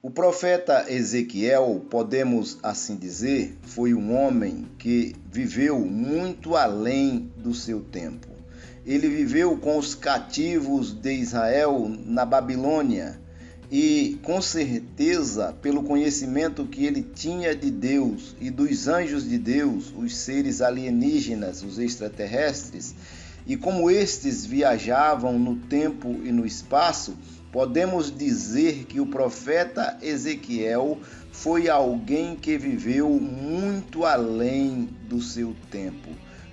O profeta Ezequiel, podemos assim dizer, foi um homem que viveu muito além do seu tempo. Ele viveu com os cativos de Israel na Babilônia e, com certeza, pelo conhecimento que ele tinha de Deus e dos anjos de Deus, os seres alienígenas, os extraterrestres, e como estes viajavam no tempo e no espaço, podemos dizer que o profeta Ezequiel foi alguém que viveu muito além do seu tempo.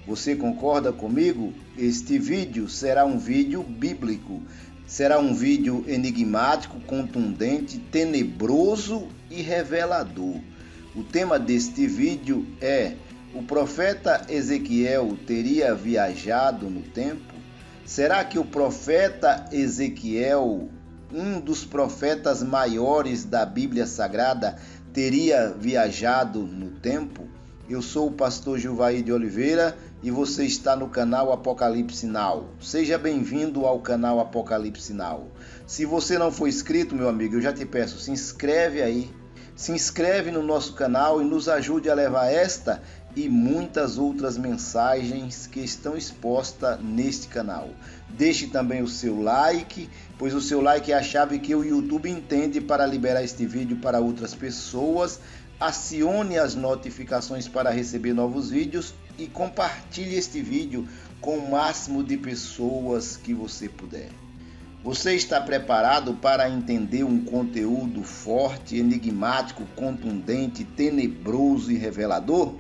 Você concorda comigo? Este vídeo será um vídeo bíblico, será um vídeo enigmático, contundente, tenebroso e revelador. O tema deste vídeo é: o profeta Ezequiel teria viajado no tempo? Será que o profeta Ezequiel, um dos profetas maiores da Bíblia Sagrada, teria viajado no tempo? Eu sou o pastor Gilvair de Oliveira e você está no canal Apocalipse Now. Seja bem-vindo ao canal Apocalipse Now. Se você não for inscrito, meu amigo, eu já te peço, se inscreve aí. Se inscreve no nosso canal e nos ajude a levar esta e muitas outras mensagens que estão expostas neste canal. Deixe também o seu like, pois o seu like é a chave que o YouTube entende para liberar este vídeo para outras pessoas. Acione as notificações para receber novos vídeos e compartilhe este vídeo com o máximo de pessoas que você puder. Você está preparado para entender um conteúdo forte, enigmático, contundente, tenebroso e revelador?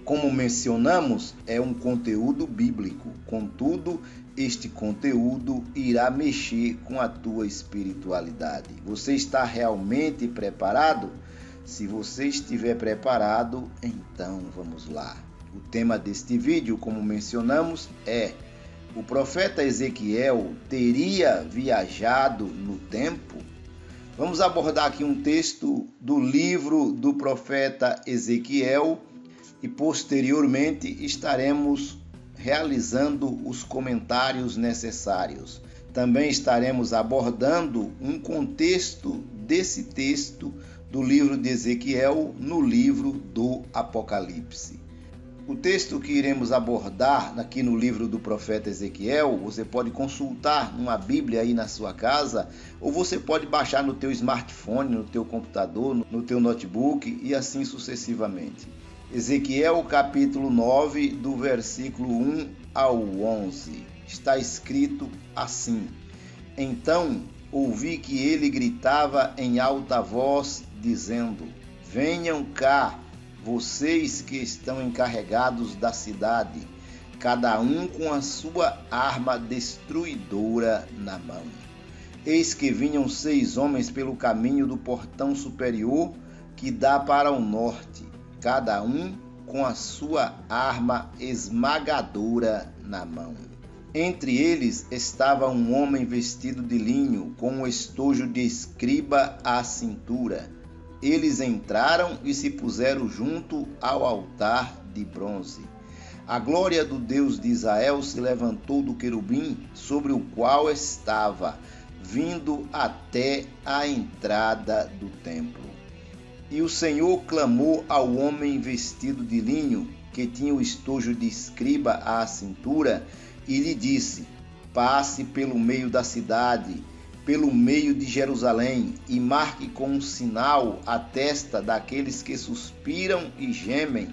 Como mencionamos, é um conteúdo bíblico. Contudo, este conteúdo irá mexer com a tua espiritualidade. Você está realmente preparado? Se você estiver preparado, então vamos lá. O tema deste vídeo, como mencionamos, é: o profeta Ezequiel teria viajado no tempo? Vamos abordar aqui um texto do livro do profeta Ezequiel e posteriormente estaremos realizando os comentários necessários. Também estaremos abordando um contexto desse texto do livro de Ezequiel no livro do Apocalipse. O texto que iremos abordar aqui no livro do profeta Ezequiel, você pode consultar numa Bíblia aí na sua casa, ou você pode baixar no teu smartphone, no teu computador, no teu notebook e assim sucessivamente. Ezequiel capítulo 9, do versículo 1 ao 11. Está escrito assim: Então ouvi que ele gritava em alta voz, dizendo: Venham cá, vocês que estão encarregados da cidade, cada um com a sua arma destruidora na mão. Eis que vinham 6 homens pelo caminho do portão superior que dá para o norte, cada um com a sua arma esmagadora na mão. Entre eles estava um homem vestido de linho, com um estojo de escriba à cintura. Eles entraram e se puseram junto ao altar de bronze. A glória do Deus de Israel se levantou do querubim sobre o qual estava, vindo até a entrada do templo. E o Senhor clamou ao homem vestido de linho, que tinha o estojo de escriba à cintura, e lhe disse: Passe pelo meio da cidade, pelo meio de Jerusalém, e marque com um sinal a testa daqueles que suspiram e gemem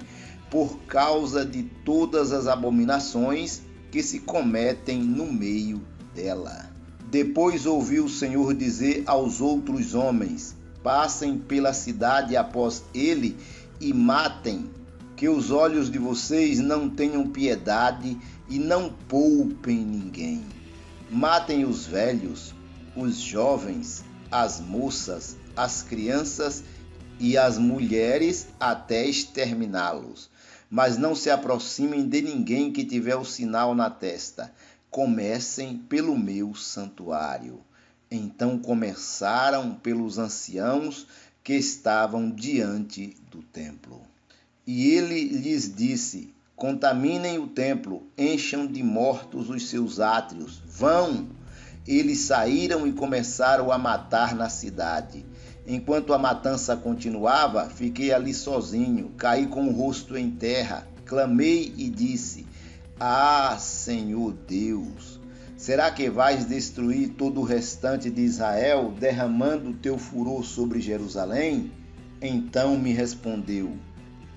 por causa de todas as abominações que se cometem no meio dela. Depois ouviu o Senhor dizer aos outros homens: Passem pela cidade após ele e matem, que os olhos de vocês não tenham piedade e não poupem ninguém. Matem os velhos, os jovens, as moças, as crianças e as mulheres até exterminá-los. Mas não se aproximem de ninguém que tiver o sinal na testa. Comecem pelo meu santuário. Então começaram pelos anciãos que estavam diante do templo. E ele lhes disse: Contaminem o templo, encham de mortos os seus átrios. Vão! Eles saíram e começaram a matar na cidade. Enquanto a matança continuava, fiquei ali sozinho, caí com o rosto em terra, clamei e disse: Ah, Senhor Deus, será que vais destruir todo o restante de Israel, derramando o teu furor sobre Jerusalém? Então me respondeu: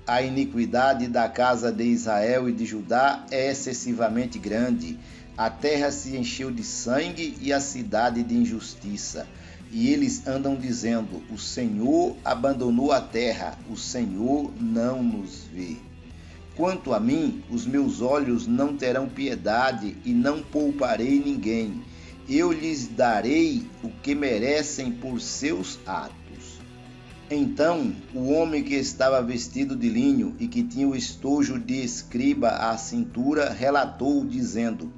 A iniquidade da casa de Israel e de Judá é excessivamente grande. A terra se encheu de sangue e a cidade de injustiça. E eles andam dizendo: O Senhor abandonou a terra, o Senhor não nos vê. Quanto a mim, os meus olhos não terão piedade e não pouparei ninguém. Eu lhes darei o que merecem por seus atos. Então o homem que estava vestido de linho e que tinha o estojo de escriba à cintura relatou, dizendo: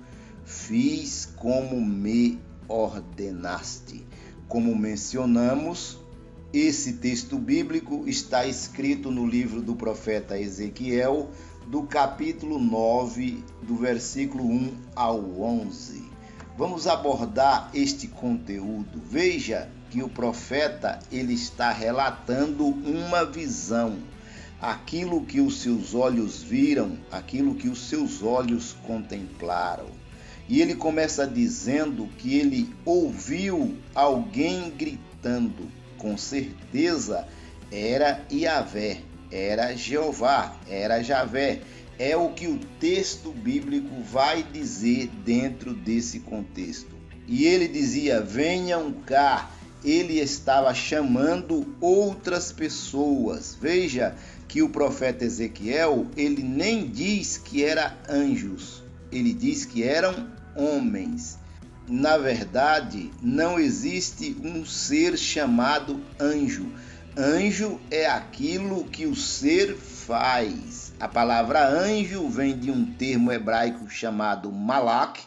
Fiz como me ordenaste. Como mencionamos, esse texto bíblico está escrito no livro do profeta Ezequiel, do capítulo 9, do versículo 1 ao 11. Vamos abordar este conteúdo. Veja que o profeta ele está relatando uma visão, aquilo que os seus olhos viram, aquilo que os seus olhos contemplaram. E ele começa dizendo que ele ouviu alguém gritando. Com certeza era Yahvé, era Jeová, era Javé. É o que o texto bíblico vai dizer dentro desse contexto. E ele dizia: venham cá. Ele estava chamando outras pessoas. Veja que o profeta Ezequiel, ele nem diz que eram anjos, ele diz que eram homens. Na verdade, não existe um ser chamado anjo. Anjo é aquilo que o ser faz. A palavra anjo vem de um termo hebraico chamado malak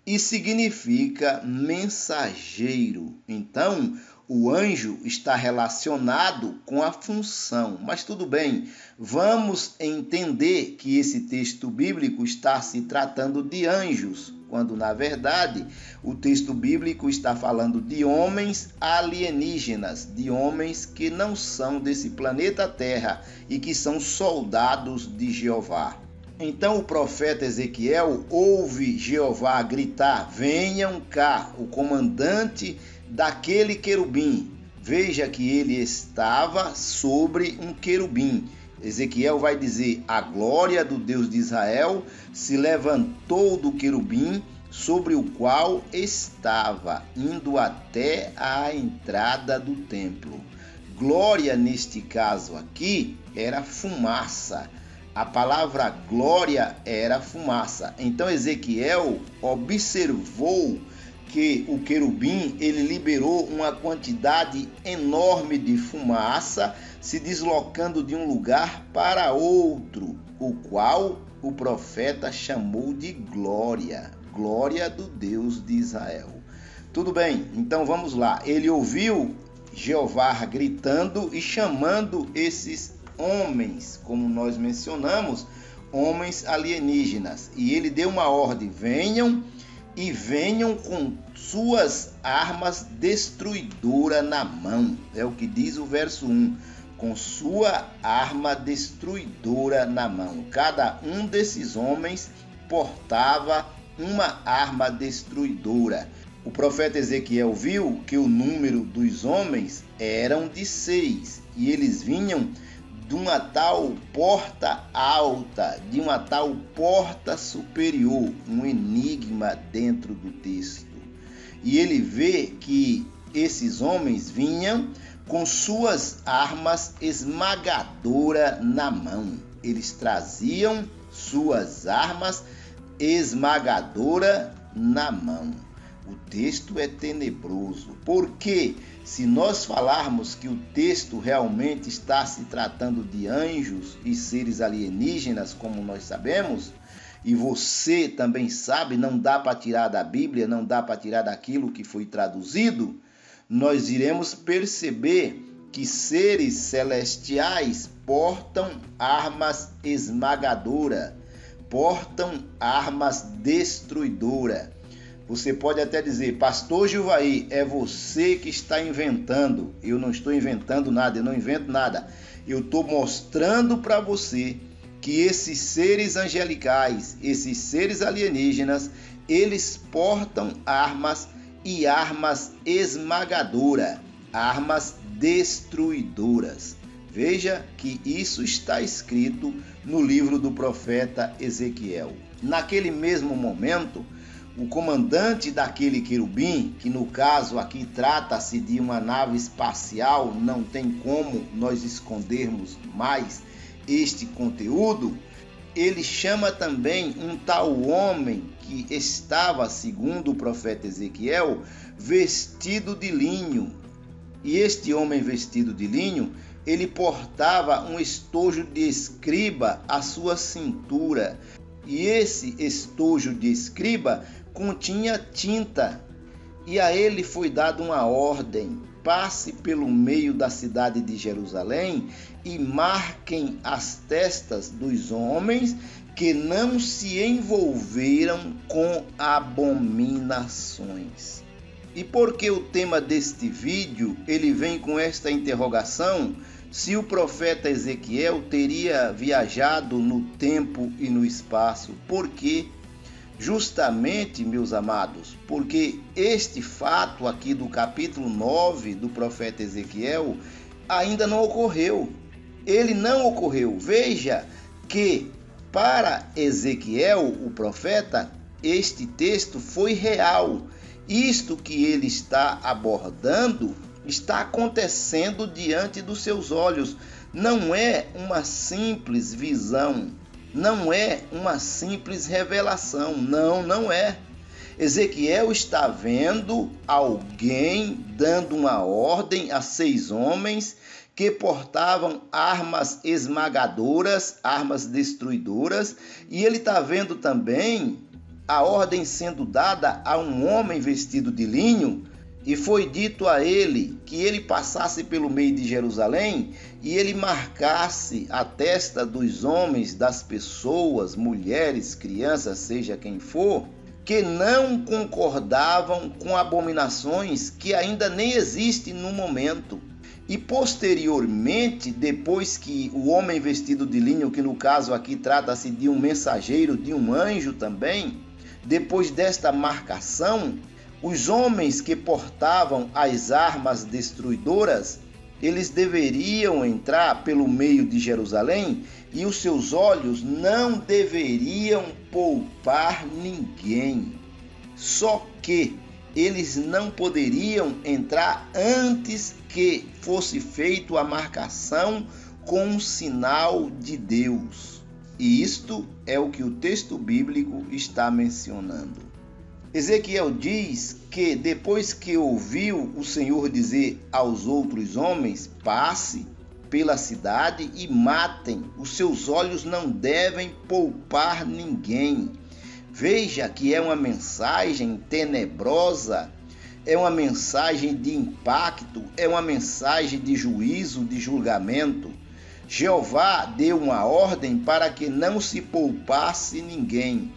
e significa mensageiro. Então, o anjo está relacionado com a função. Mas tudo bem, vamos entender que esse texto bíblico está se tratando de anjos, quando na verdade o texto bíblico está falando de homens alienígenas, de homens que não são desse planeta Terra e que são soldados de Jeová. Então o profeta Ezequiel ouve Jeová gritar: venham cá, o comandante daquele querubim. Veja que ele estava sobre um querubim. Ezequiel vai dizer: a glória do Deus de Israel se levantou do querubim sobre o qual estava, indo até a entrada do templo. Glória, neste caso aqui, era fumaça. A palavra glória era fumaça. Então Ezequiel observou que o querubim ele liberou uma quantidade enorme de fumaça, se deslocando de um lugar para outro, o qual o profeta chamou de glória, glória do Deus de Israel. Tudo bem, então vamos lá. Ele ouviu Jeová gritando e chamando esses homens, como nós mencionamos, homens alienígenas. E ele deu uma ordem: venham e venham com suas armas destruidoras na mão. É o que diz o verso 1. Com sua arma destruidora na mão. Cada um desses homens portava uma arma destruidora. O profeta Ezequiel viu que o número dos homens eram de 6 e eles vinham de uma tal porta alta, de uma tal porta superior, um enigma dentro do texto. E ele vê que esses homens vinham com suas armas esmagadoras na mão. Eles traziam suas armas esmagadoras na mão. O texto é tenebroso, porque se nós falarmos que o texto realmente está se tratando de anjos e seres alienígenas, como nós sabemos, e você também sabe, não dá para tirar da Bíblia, não dá para tirar daquilo que foi traduzido, nós iremos perceber que seres celestiais portam armas esmagadoras, portam armas destruidoras. Você pode até dizer, pastor Gilvaí, é você que está inventando. Eu não estou inventando nada, eu não invento nada. Eu estou mostrando para você que esses seres angelicais, esses seres alienígenas, eles portam armas e armas esmagadoras, armas destruidoras. Veja que isso está escrito no livro do profeta Ezequiel. Naquele mesmo momento, o comandante daquele querubim, que no caso aqui trata-se de uma nave espacial, não tem como nós escondermos mais este conteúdo, ele chama também um tal homem que estava, segundo o profeta Ezequiel, vestido de linho. E este homem vestido de linho, ele portava um estojo de escriba à sua cintura. E esse estojo de escriba continha tinta. E a ele foi dada uma ordem: passe pelo meio da cidade de Jerusalém e marquem as testas dos homens que não se envolveram com abominações. E por que o tema deste vídeo ele vem com esta interrogação? Se o profeta Ezequiel teria viajado no tempo e no espaço. Por quê? Justamente, meus amados, porque este fato aqui do capítulo 9 do profeta Ezequiel ainda não ocorreu. Ele não ocorreu. Veja que para Ezequiel, o profeta, este texto foi real. Isto que ele está abordando está acontecendo diante dos seus olhos. Não é uma simples visão, não é uma simples revelação, não é. Ezequiel está vendo alguém dando uma ordem a 6 homens que portavam armas esmagadoras, armas destruidoras, e ele está vendo também a ordem sendo dada a um homem vestido de linho, e foi dito a ele que ele passasse pelo meio de Jerusalém e ele marcasse a testa dos homens, das pessoas, mulheres, crianças, seja quem for, que não concordavam com abominações que ainda nem existem no momento. E posteriormente, depois que o homem vestido de linho, que no caso aqui trata-se de um mensageiro, de um anjo também, depois desta marcação, os homens que portavam as armas destruidoras, eles deveriam entrar pelo meio de Jerusalém e os seus olhos não deveriam poupar ninguém. Só que eles não poderiam entrar antes que fosse feita a marcação com um sinal de Deus. E isto é o que o texto bíblico está mencionando. Ezequiel diz que depois que ouviu o Senhor dizer aos outros homens, passe pela cidade e matem, os seus olhos não devem poupar ninguém. Veja que é uma mensagem tenebrosa, é uma mensagem de impacto, é uma mensagem de juízo, de julgamento. Jeová deu uma ordem para que não se poupasse ninguém.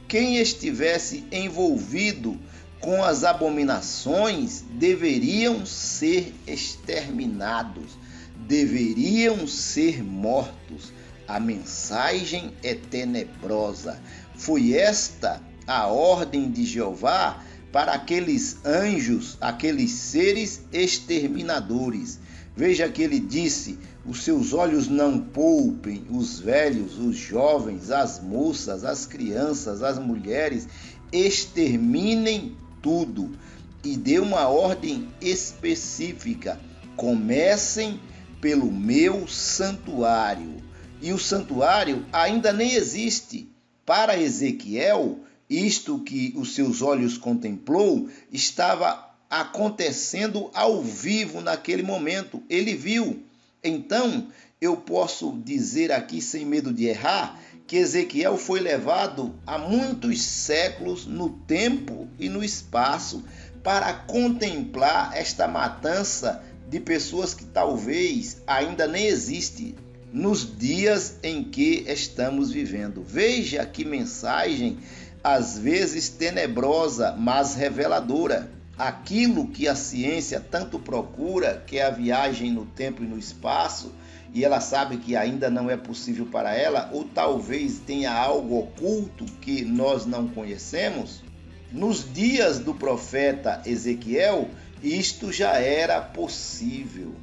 Quem estivesse envolvido com as abominações deveriam ser exterminados, deveriam ser mortos. A mensagem é tenebrosa. Foi esta a ordem de Jeová para aqueles anjos, aqueles seres exterminadores. Veja que ele disse: os seus olhos não poupem os velhos, os jovens, as moças, as crianças, as mulheres, exterminem tudo. E deu uma ordem específica: comecem pelo meu santuário. E o santuário ainda nem existe. Para Ezequiel, isto que os seus olhos contemplou estava acontecendo ao vivo naquele momento. Ele viu. Então, eu posso dizer aqui, sem medo de errar, que Ezequiel foi levado há muitos séculos no tempo e no espaço para contemplar esta matança de pessoas que talvez ainda nem existe nos dias em que estamos vivendo. Veja que mensagem às vezes tenebrosa, mas reveladora. Aquilo que a ciência tanto procura, que é a viagem no tempo e no espaço, e ela sabe que ainda não é possível para ela, ou talvez tenha algo oculto que nós não conhecemos, nos dias do profeta Ezequiel, isto já era possível.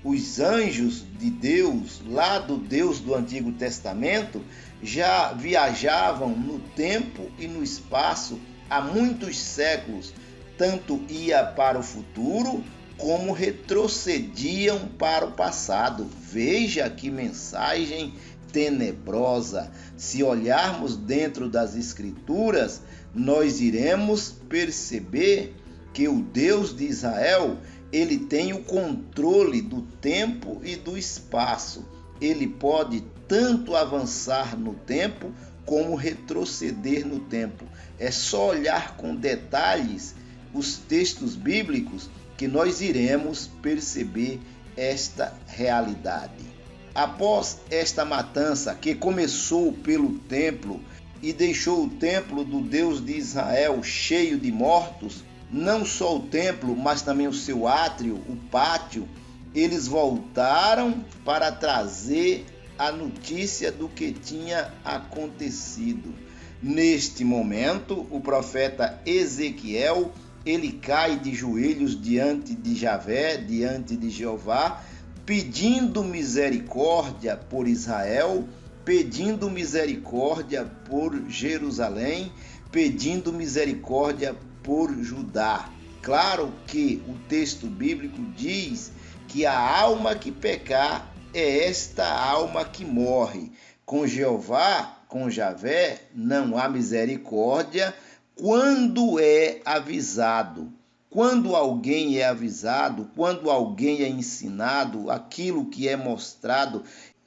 Os anjos de Deus, lá do Deus do Antigo Testamento, já viajavam no tempo e no espaço há muitos séculos, tanto ia para o futuro como retrocediam para o passado. Veja que mensagem tenebrosa. Se olharmos dentro das Escrituras, nós iremos perceber que o Deus de Israel, ele tem o controle do tempo e do espaço. Ele pode tanto avançar no tempo como retroceder no tempo. É só olhar com detalhes os textos bíblicos que nós iremos perceber esta realidade. Após esta matança que começou pelo templo e deixou o templo do Deus de Israel cheio de mortos, não só o templo, mas também o seu átrio, o pátio, eles voltaram para trazer a notícia do que tinha acontecido. Neste momento, o profeta Ezequiel, ele cai de joelhos diante de Javé, diante de Jeová, pedindo misericórdia por Israel, pedindo misericórdia por Jerusalém, pedindo misericórdia por Judá. Claro que o texto bíblico diz que a alma que pecar é esta alma que morre. Com Jeová, com Javé, não há misericórdia quando é avisado. Quando alguém é avisado, quando alguém é ensinado aquilo que é mostrado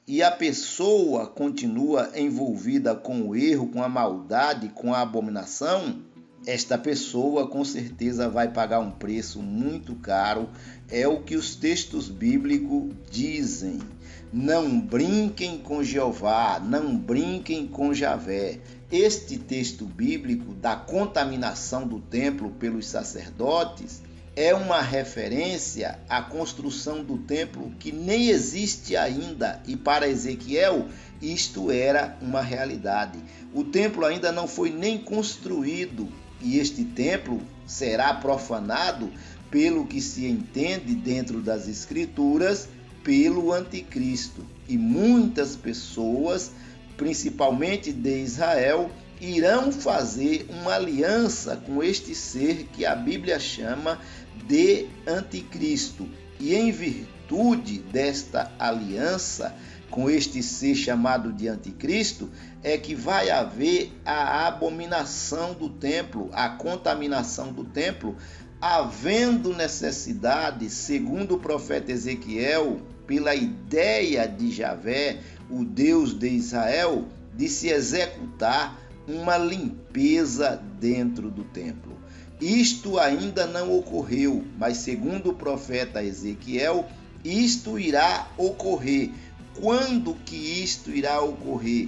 e a pessoa continua envolvida com o erro, com a maldade, com a abominação, esta pessoa com certeza vai pagar um preço muito caro. É o que os textos bíblicos dizem. Não brinquem com Jeová, não brinquem com Javé. Este texto bíblico da contaminação do templo pelos sacerdotes é uma referência à construção do templo que nem existe ainda, e para Ezequiel isto era uma realidade. O templo ainda não foi nem construído e este templo será profanado, pelo que se entende dentro das Escrituras, pelo anticristo. E muitas pessoas, principalmente de Israel, irão fazer uma aliança com este ser que a Bíblia chama de anticristo. E em virtude desta aliança com este ser chamado de anticristo, é que vai haver a abominação do templo, a contaminação do templo, havendo necessidade, segundo o profeta Ezequiel, pela ideia de Javé, o Deus de Israel, de se executar uma limpeza dentro do templo. Isto ainda não ocorreu, mas segundo o profeta Ezequiel, isto irá ocorrer. Quando que isto irá ocorrer?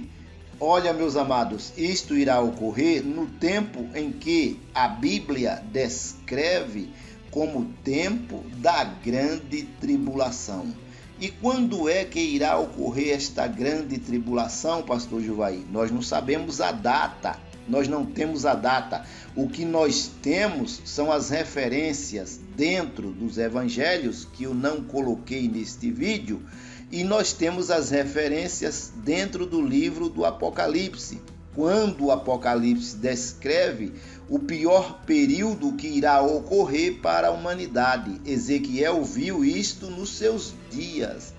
Olha, meus amados, isto irá ocorrer no tempo em que a Bíblia descreve como tempo da grande tribulação. E quando é que irá ocorrer esta grande tribulação, pastor Juvaí? Nós não sabemos a data, nós não temos a data. O que nós temos são as referências dentro dos evangelhos, que eu não coloquei neste vídeo, e nós temos as referências dentro do livro do Apocalipse, quando o Apocalipse descreve o pior período que irá ocorrer para a humanidade. Ezequiel viu isto nos seus dias.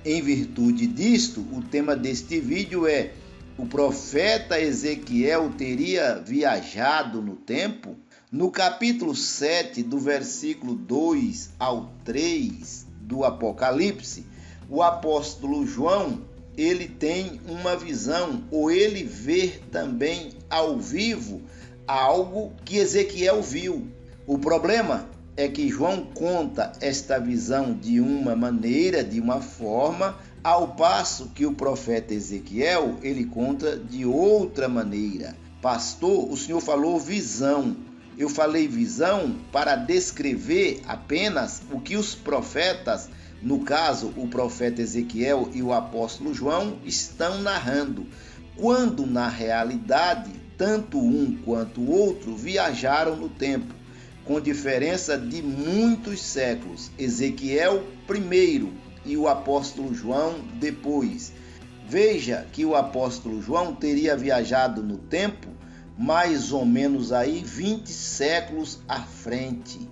Em virtude disto, o tema deste vídeo é: o profeta Ezequiel teria viajado no tempo? No capítulo 7, do versículo 2 ao 3 do Apocalipse, o apóstolo João, ele tem uma visão, ou ele vê também ao vivo algo que Ezequiel viu. O problema é que João conta esta visão de uma maneira, de uma forma, ao passo que o profeta Ezequiel, ele conta de outra maneira. Pastor, o senhor falou visão. Eu falei visão para descrever apenas o que os profetas, no caso o profeta Ezequiel e o apóstolo João, estão narrando, quando na realidade tanto um quanto o outro viajaram no tempo, com diferença de muitos séculos. Ezequiel primeiro e o apóstolo João depois. Veja que o apóstolo João teria viajado no tempo mais ou menos aí 20 séculos à frente.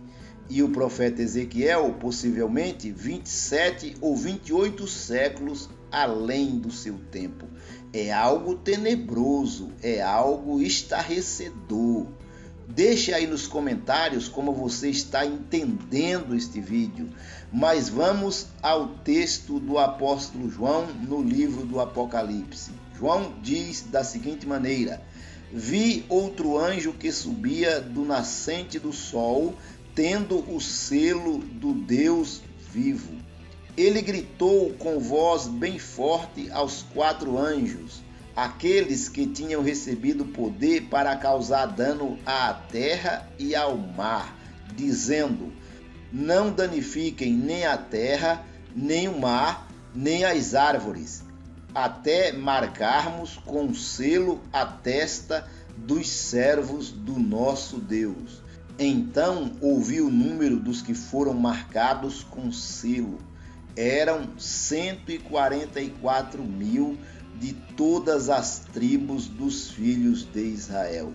E o profeta Ezequiel, possivelmente 27 ou 28 séculos além do seu tempo. É algo tenebroso, é algo estarrecedor. Deixe aí nos comentários como você está entendendo este vídeo. Mas vamos ao texto do apóstolo João no livro do Apocalipse. João diz da seguinte maneira: vi outro anjo que subia do nascente do sol, tendo o selo do Deus vivo. Ele gritou com voz bem forte aos 4 anjos, aqueles que tinham recebido poder para causar dano à terra e ao mar, dizendo: não danifiquem nem a terra, nem o mar, nem as árvores, até marcarmos com selo a testa dos servos do nosso Deus. Então ouvi o número dos que foram marcados com selo. Eram 144 mil de todas as tribos dos filhos de Israel.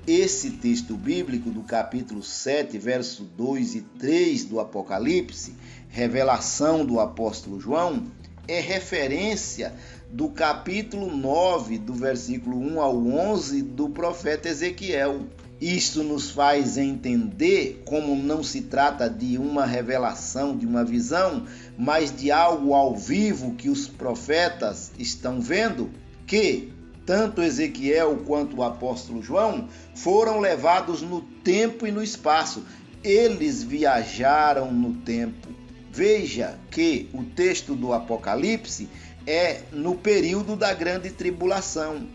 Esse texto bíblico do capítulo 7, verso 2 e 3 do Apocalipse, revelação do apóstolo João, é referência do capítulo 9, do versículo 1 ao 11 do profeta Ezequiel. Isto nos faz entender como não se trata de uma revelação, de uma visão, mas de algo ao vivo que os profetas estão vendo, que tanto Ezequiel quanto o apóstolo João foram levados no tempo e no espaço. Eles viajaram no tempo. Veja que o texto do Apocalipse é no período da grande tribulação.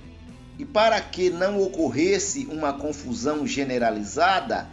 E para que não ocorresse uma confusão generalizada,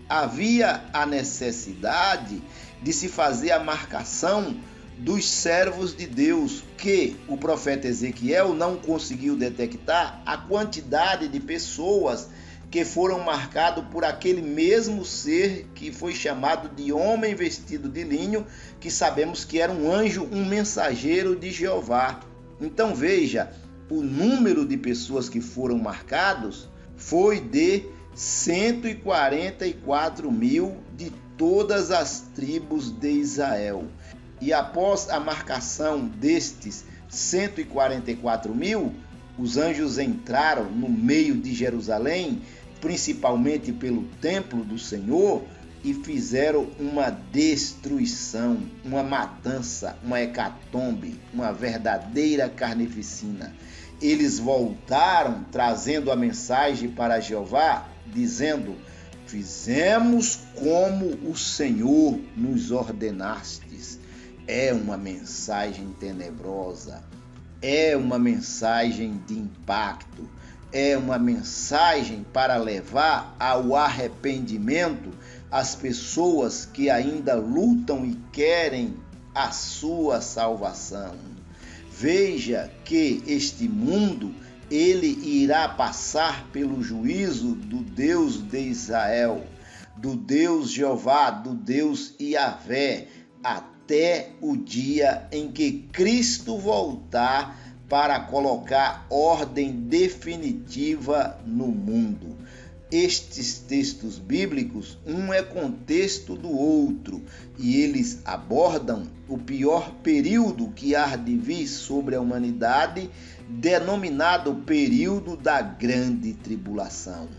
havia a necessidade de se fazer a marcação dos servos de Deus, que o profeta Ezequiel não conseguiu detectar a quantidade de pessoas que foram marcados por aquele mesmo ser que foi chamado de homem vestido de linho, que sabemos que era um anjo, um mensageiro de Jeová. Então veja, o número de pessoas que foram marcados foi de 144 mil de todas as tribos de Israel. E após a marcação destes 144 mil, os anjos entraram no meio de Jerusalém, principalmente pelo templo do Senhor, e fizeram uma destruição, uma matança, uma hecatombe, uma verdadeira carnificina. Eles voltaram trazendo a mensagem para Jeová, dizendo: fizemos como o Senhor nos ordenastes. É uma mensagem tenebrosa, é uma mensagem de impacto, é uma mensagem para levar ao arrependimento as pessoas que ainda lutam e querem a sua salvação. Veja que este mundo, ele irá passar pelo juízo do Deus de Israel, do Deus Jeová, do Deus Yahvé, até o dia em que Cristo voltar para colocar ordem definitiva no mundo. Estes textos bíblicos, um é contexto do outro, e eles abordam o pior período que há de vir sobre a humanidade, denominado período da grande tribulação.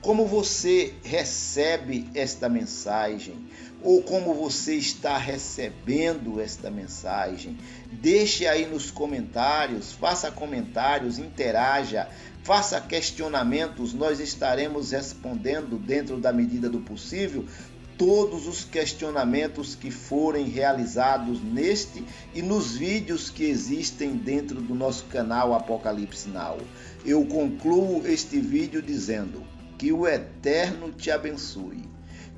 Como você recebe esta mensagem? Ou como você está recebendo esta mensagem? Deixe aí nos comentários, faça comentários, interaja, faça questionamentos, nós estaremos respondendo dentro da medida do possível todos os questionamentos que forem realizados neste e nos vídeos que existem dentro do nosso canal Apocalipse Now. Eu concluo este vídeo dizendo que o Eterno te abençoe,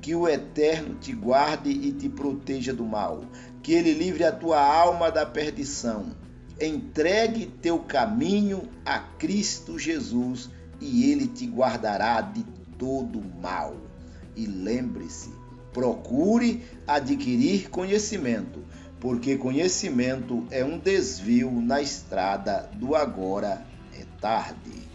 que o Eterno te guarde e te proteja do mal, que Ele livre a tua alma da perdição. Entregue teu caminho a Cristo Jesus e Ele te guardará de todo mal. E lembre-se, procure adquirir conhecimento, porque conhecimento é um desvio na estrada do agora é tarde.